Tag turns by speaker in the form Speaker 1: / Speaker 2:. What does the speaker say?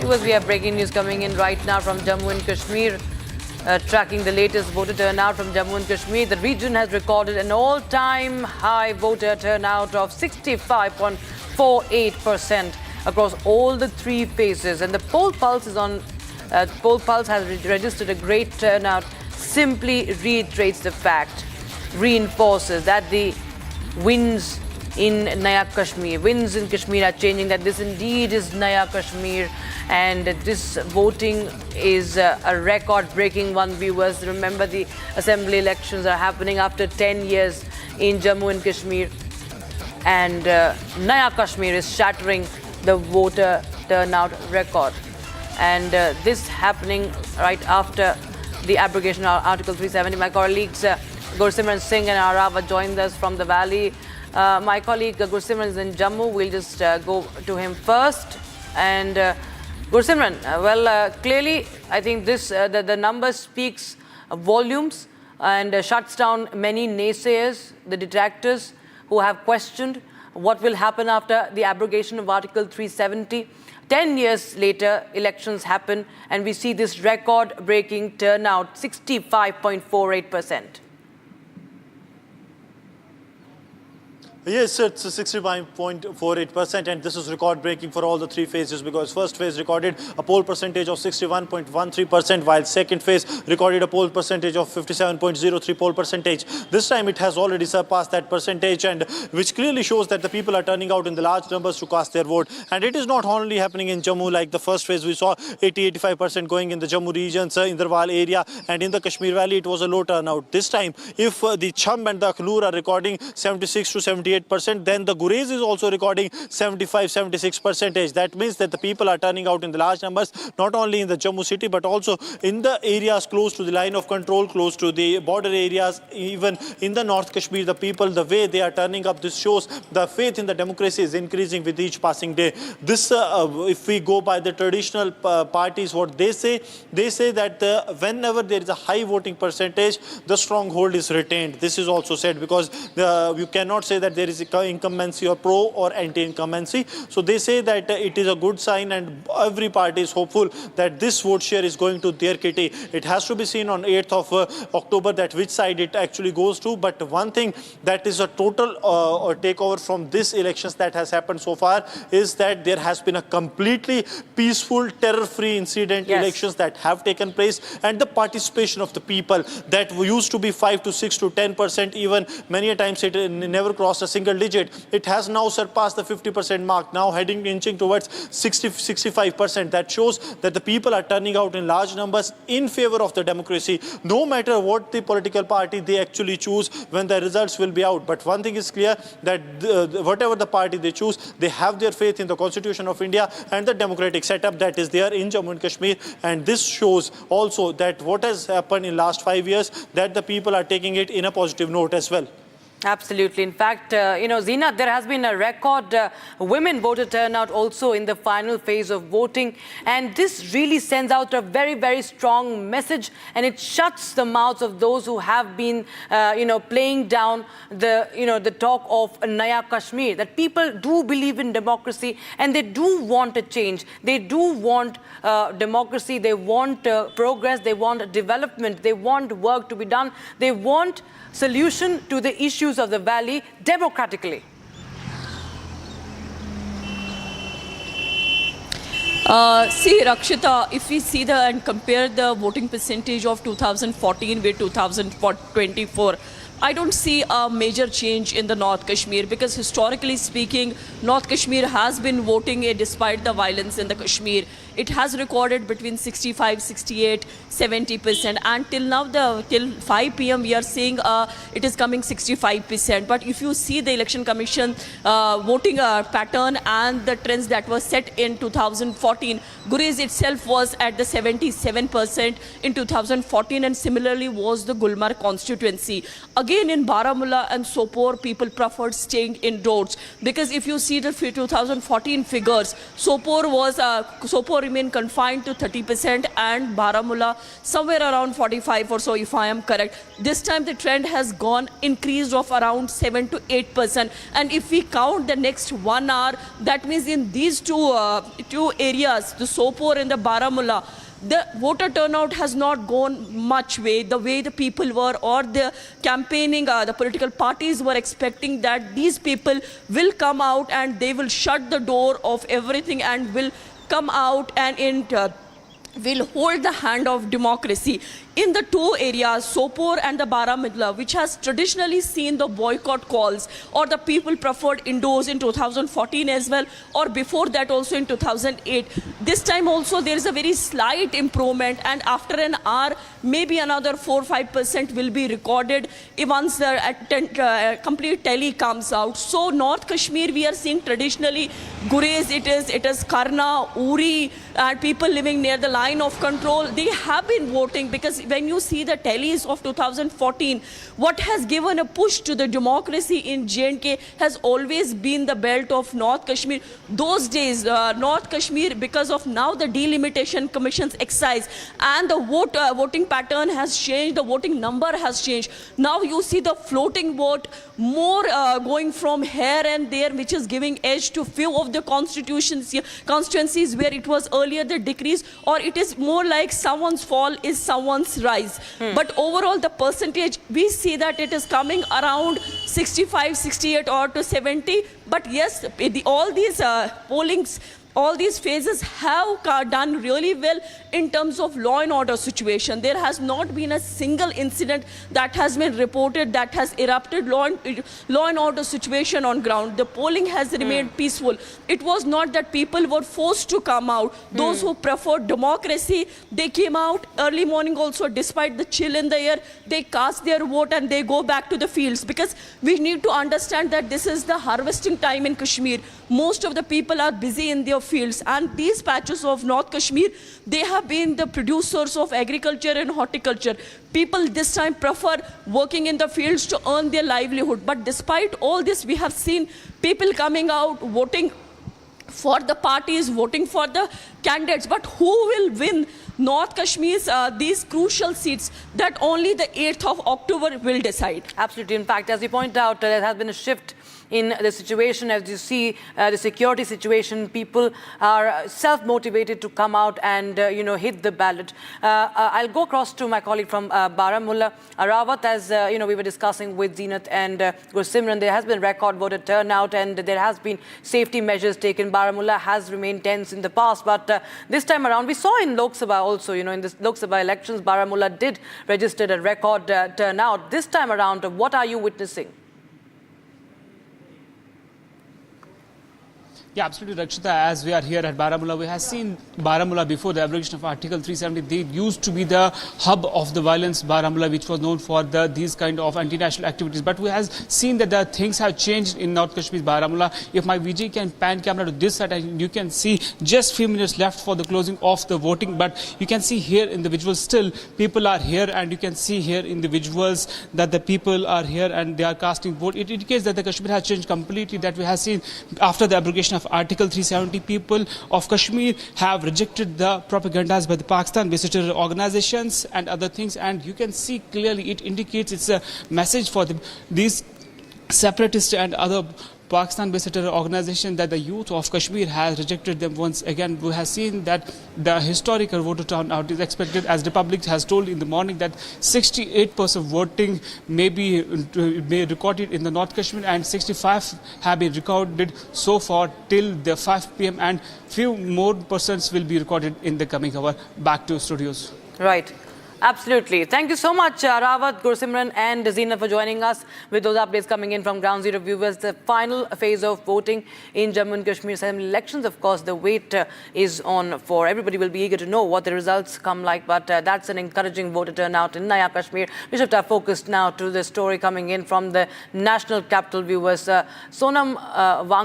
Speaker 1: Viewers, we have breaking news coming in right now from Jammu and Kashmir. Tracking the latest voter turnout from Jammu and Kashmir, the region has recorded an all-time high voter turnout of 65.48% across all the three phases. And the poll pulse has registered a great turnout. Simply reiterates the fact, reinforces that the winds in Naya Kashmir, winds in Kashmir are changing, that this indeed is Naya Kashmir, and this voting is a record-breaking one, viewers. Remember, the assembly elections are happening after 10 years in Jammu and Kashmir, and Naya Kashmir is shattering the voter turnout record. And this happening right after the abrogation of Article 370. My colleagues Gursimran Singh and Arava joined us from the valley. My colleague Gursimran is in Jammu. We'll just go to him first. And Gursimran, clearly, I think this the number speaks volumes and shuts down many naysayers, the detractors who have questioned what will happen after the abrogation of Article 370. 10 years later, elections happen, and we see this record-breaking turnout, 65.48%.
Speaker 2: Yes, it's 65.48%, and this is record-breaking for all the three phases, because first phase recorded a poll percentage of 61.13%, while second phase recorded a poll percentage of 57.03 poll percentage. This time it has already surpassed that percentage, and which clearly shows that the people are turning out in the large numbers to cast their vote. And it is not only happening in Jammu. Like the first phase, we saw 80-85% going in the Jammu regions, Inderwal area, and in the Kashmir Valley it was a low turnout. This time, if the Cham and the Akhnur are recording 76 to 78%, then the Gurez is also recording 75-76%. That means that the people are turning out in the large numbers, not only in the Jammu city, but also in the areas close to the line of control, close to the border areas, even in the North Kashmir. The people, the way they are turning up, this shows the faith in the democracy is increasing with each passing day. This, if we go by the traditional parties, what they say that whenever there is a high voting percentage, the stronghold is retained. This is also said, because you cannot say that there is incumbency or pro or anti-incumbency. So they say that it is a good sign, and every party is hopeful that this vote share is going to their kitty. It has to be seen on 8th of October that which side it actually goes to. But one thing that is a total takeover from this elections that has happened so far is that there has been a completely peaceful, terror-free incident elections that have taken place, and the participation of the people that used to be 5 to 6 to 10%, even many a times it never crossed a single digit. It has now surpassed the 50% mark, now inching towards 65%. That shows that the people are turning out in large numbers in favor of the democracy, no matter what the political party they actually choose when the results will be out. But one thing is clear, that whatever the party they choose, they have their faith in the Constitution of India and the democratic setup that is there in Jammu and Kashmir. And this shows also that what has happened in last 5 years, that the people are taking it in a positive note as well.
Speaker 1: Absolutely. In fact, Zina, there has been a record women voter turnout also in the final phase of voting. And this really sends out a very, very strong message. And it shuts the mouths of those who have been, playing down the talk of Naya Kashmir. That people do believe in democracy, and they do want a change. They do want democracy. They want progress. They want development. They want work to be done. They want solution to the issues of the valley democratically.
Speaker 3: See, Rakshita, if we see and compare the voting percentage of 2014 with 2024, I don't see a major change in the North Kashmir, because historically speaking, North Kashmir has been voting despite the violence in the Kashmir. It has recorded between 65, 68, 70%, and till now, till 5 p.m. we are seeing it is coming 65%. But if you see the Election Commission voting pattern and the trends that were set in 2014, Gurez itself was at the 77% in 2014, and similarly was the Gulmarg constituency. Again, in Baramulla and Sopore, people preferred staying indoors, because if you see the 2014 figures, Sopore remained confined to 30% and Baramulla somewhere around 45 or so, if I am correct. This time the trend has increased of around 7 to 8%. And if we count the next 1 hour, that means in these two areas, the Sopore and the Baramulla, the voter turnout has not gone much way, the way the people were, or the campaigning, the political parties were expecting that these people will come out and they will shut the door of everything and will come out and will hold the hand of democracy. In the two areas, Sopore and the Baramulla, which has traditionally seen the boycott calls, or the people preferred indoors in 2014 as well, or before that also in 2008. This time also there is a very slight improvement, and after an hour, maybe another 4-5% will be recorded once the complete tally comes out. So North Kashmir, we are seeing traditionally Gurez, it is Karna, Uri, and people living near the line of control, they have been voting, because when you see the tallies of 2014, what has given a push to the democracy in J&K has always been the belt of North Kashmir. Those days, North Kashmir, because of now the delimitation commission's exercise and the voting pattern has changed, the voting number has changed. Now you see the floating vote more going from here and there, which is giving edge to few of the constituencies where it was earlier the decrease, or it is more like someone's fall is someone's rise. But overall, the percentage, we see that it is coming around 65, 68 or to 70. But yes, all these pollings, all these phases have done really well in terms of law and order situation. There has not been a single incident that has been reported that has erupted law and order situation on ground. The polling has remained peaceful. It was not that people were forced to come out. Those who preferred democracy, they came out early morning also, despite the chill in the air. They cast their vote and they go back to the fields, because we need to understand that this is the harvesting time in Kashmir. Most of the people are busy in their fields, and these patches of North Kashmir, they have been the producers of agriculture and horticulture. People this time prefer working in the fields to earn their livelihood. But despite all this, we have seen people coming out, voting for the parties, voting for the candidates. But who will win North Kashmir's these crucial seats? That only the 8th of October will decide.
Speaker 1: Absolutely. In fact, as you point out, there has been a shift in the situation. As you see, the security situation, people are self-motivated to come out and, hit the ballot. I'll go across to my colleague from Baramulla. Rawat, as, we were discussing with Zeenat and Gursimran, there has been record voter turnout and there has been safety measures taken. Baramulla has remained tense in the past, but this time around, we saw in Lok Sabha also, in this Lok Sabha elections, Baramulla did register a record turnout. This time around, what are you witnessing?
Speaker 4: Yeah, absolutely, Rakshita. As we are here at Baramulla, we have seen Baramulla before the abrogation of Article 370. They used to be the hub of the violence, Baramulla, which was known for these kind of anti-national activities. But we have seen that the things have changed in North Kashmir, Baramulla. If my VJ can pan camera to this side, you can see just few minutes left for the closing of the voting. But you can see here in the visuals still, people are here, and you can see here in the visuals that the people are here and they are casting vote. It indicates that the Kashmir has changed completely, that we have seen after the abrogation of Article 370, people of Kashmir have rejected the propagandas by the Pakistan-based organizations and other things, and you can see clearly it indicates it's a message for these separatists and other Pakistan-based organization that the youth of Kashmir has rejected them once again. We have seen that the historical voter turnout is expected, as Republic has told in the morning, that 68% voting may be recorded in the North Kashmir, and 65 have been recorded so far till the 5 p.m. and few more persons will be recorded in the coming hour. Back to studios.
Speaker 1: Right. Absolutely. Thank you so much, Rawat, Gursimran and Zeenat, for joining us with those updates coming in from Ground Zero. Viewers, the final phase of voting in Jammu and Kashmir Assembly elections, of course, the wait is on for. Everybody will be eager to know what the results come like, but that's an encouraging voter turnout in Naya Kashmir. We shift our focus now to the story coming in from the national capital. Viewers, Sonam